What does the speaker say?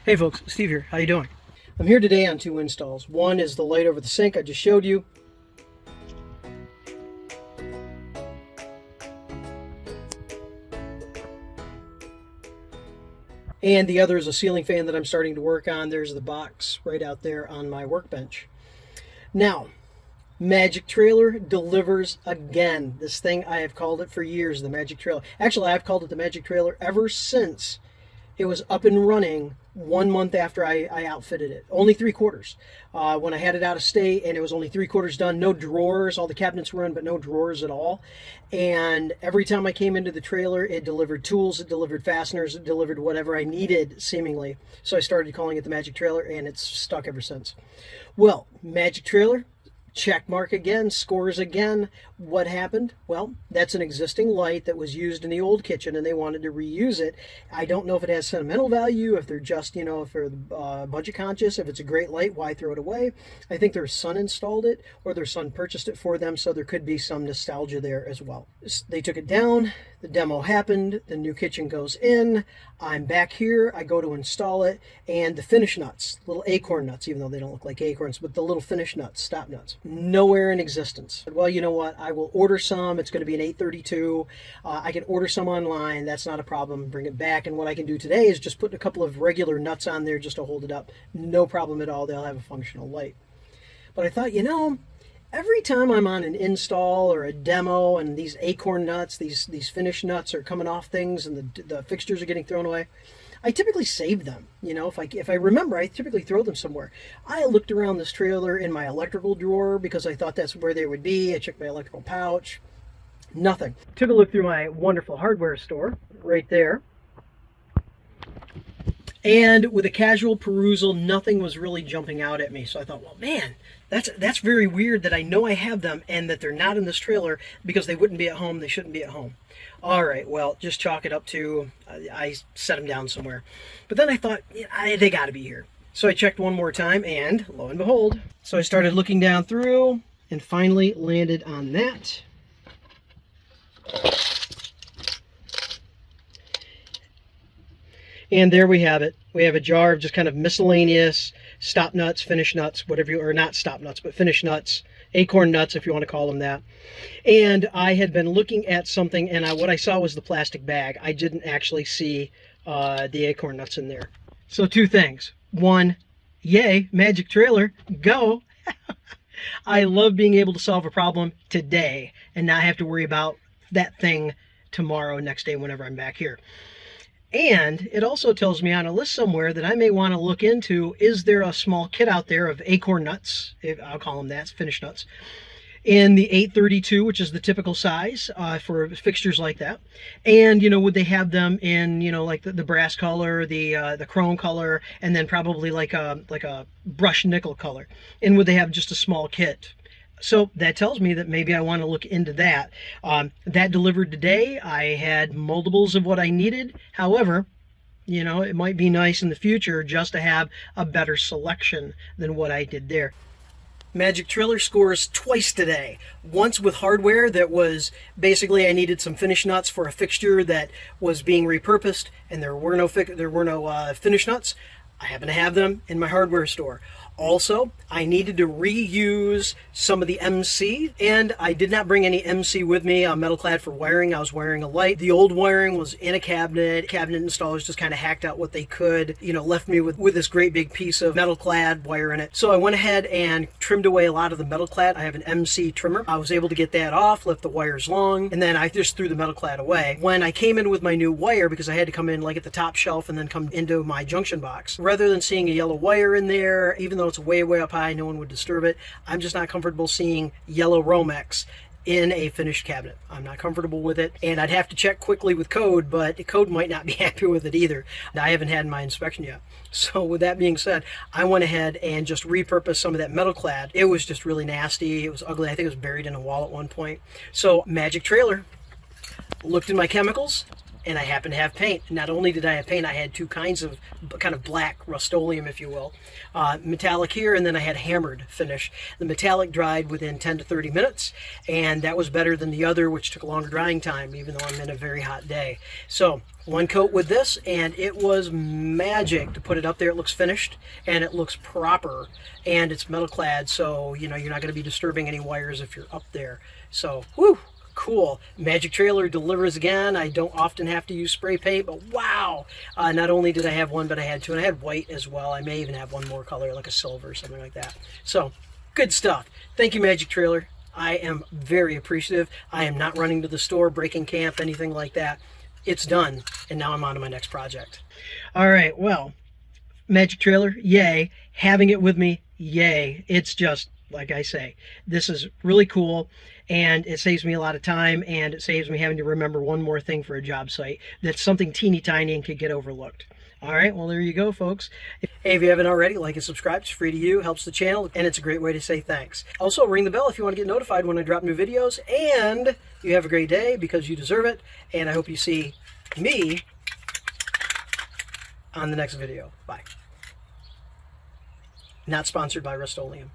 Hey folks, Steve here. How you doing? I'm here today on two installs. One is the light over the sink I just showed you. And the other is a ceiling fan that I'm starting to work on. There's the box right out there on my workbench. Now, Magic Trailer delivers again. This thing, I have called it for years, the Magic Trailer. Actually, I've called it the Magic Trailer ever since it was up and running 1 month after I outfitted it. Only 3/4. When I had it out of state and it was only 3/4 done, no drawers, all the cabinets were in, but no drawers at all. And every time I came into the trailer, it delivered tools, it delivered fasteners, it delivered whatever I needed, seemingly. So I started calling it the Magic Trailer, and it's stuck ever since. Well, Magic Trailer, check mark again, scores again. What happened? Well, that's an existing light that was used in the old kitchen and they wanted to reuse it. I don't know if it has sentimental value, if they're just, if they're budget conscious, if it's a great light, why throw it away? I think their son installed it or their son purchased it for them, so there could be some nostalgia there as well. They took it down, the demo happened, the new kitchen goes in, I'm back here, I go to install it, and the finish nuts, little Acorn nuts, even though they don't look like acorns, but the little finish nuts, stop nuts, nowhere in existence. Well, you know what? I will order some. It's going to be an 832. I can order some online. That's not a problem. Bring it back. And what I can do today is just put a couple of regular nuts on there just to hold it up. No problem at all. They'll have a functional light. But I thought, every time I'm on an install or a demo and these Acorn nuts, these finish nuts are coming off things and the fixtures are getting thrown away, I typically save them. If I remember, I typically throw them somewhere. I looked around this trailer in my electrical drawer because I thought that's where they would be. I checked my electrical pouch. Nothing. Took a look through my wonderful hardware store right there. And with a casual perusal, nothing was really jumping out at me. So I thought, well, man, that's very weird that I know I have them and that they're not in this trailer because they wouldn't be at home. They shouldn't be at home. All right, well, just chalk it up to I set them down somewhere. But then I thought, they got to be here. So I checked one more time, and lo and behold. So I started looking down through and finally landed on that. And there we have it. We have a jar of just kind of miscellaneous stop nuts, finish nuts, or not stop nuts, but finish nuts, Acorn nuts, if you want to call them that. And I had been looking at something, and what I saw was the plastic bag. I didn't actually see the Acorn nuts in there. So two things. One, yay, Magic Trailer, go. I love being able to solve a problem today and not have to worry about that thing tomorrow, next day, whenever I'm back here. And it also tells me on a list somewhere that I may want to look into, is there a small kit out there of Acorn nuts, I'll call them that, finish nuts, in the 832, which is the typical size for fixtures like that. And, would they have them in, like the brass color, the chrome color, and then probably like a brushed nickel color? And would they have just a small kit? So that tells me that maybe I want to look into that. That delivered today. I had multiples of what I needed. However, it might be nice in the future just to have a better selection than what I did there. Magic Trailer scores twice today. Once with hardware that was basically I needed some finish nuts for a fixture that was being repurposed, and there were no finish nuts. I happen to have them in my hardware store. Also, I needed to reuse some of the MC, and I did not bring any MC with me, metal clad for wiring. I was wiring a light. The old wiring was in a cabinet. Cabinet installers just kind of hacked out what they could, left me with this great big piece of metal clad wire in it. So I went ahead and trimmed away a lot of the metal clad. I have an MC trimmer. I was able to get that off, left the wires long, and then I just threw the metal clad away. When I came in with my new wire, because I had to come in like at the top shelf and then come into my junction box, rather than seeing a yellow wire in there, even though it's way up high, no one would disturb it, I'm just not comfortable seeing yellow Romex in a finished cabinet. I'm not comfortable with it, and I'd have to check quickly with code, but the code might not be happy with it either. I haven't had my inspection yet. So with that being said, I went ahead and just repurposed some of that metal clad. It was just really nasty. It was ugly. I think it was buried in a wall at one point. So Magic Trailer, looked in my chemicals, and I happened to have paint. Not only did I have paint, I had two kinds of kind of black Rust-Oleum, if you will, metallic here, and then I had hammered finish. The metallic dried within 10 to 30 minutes, and that was better than the other, which took a longer drying time, even though I'm in a very hot day. So one coat with this, and it was magic to put it up there. It looks finished, and it looks proper, and it's metal clad, so you know you're not going to be disturbing any wires if you're up there. So, whew, cool. Magic Trailer delivers again. I don't often have to use spray paint, but wow! Not only did I have one, but I had two, and I had white as well. I may even have one more color, like a silver or something like that. So, good stuff. Thank you, Magic Trailer. I am very appreciative. I am not running to the store, breaking camp, anything like that. It's done, and now I'm on to my next project. All right, well, Magic Trailer, yay. Having it with me, yay. It's just, like I say, this is really cool, and it saves me a lot of time, and it saves me having to remember one more thing for a job site that's something teeny tiny and could get overlooked. All right, well, there you go, folks. Hey, if you haven't already, like and subscribe. It's free to you, helps the channel, and it's a great way to say thanks. Also, ring the bell if you want to get notified when I drop new videos, and you have a great day because you deserve it, and I hope you see me on the next video. Bye. Not sponsored by Rust-Oleum.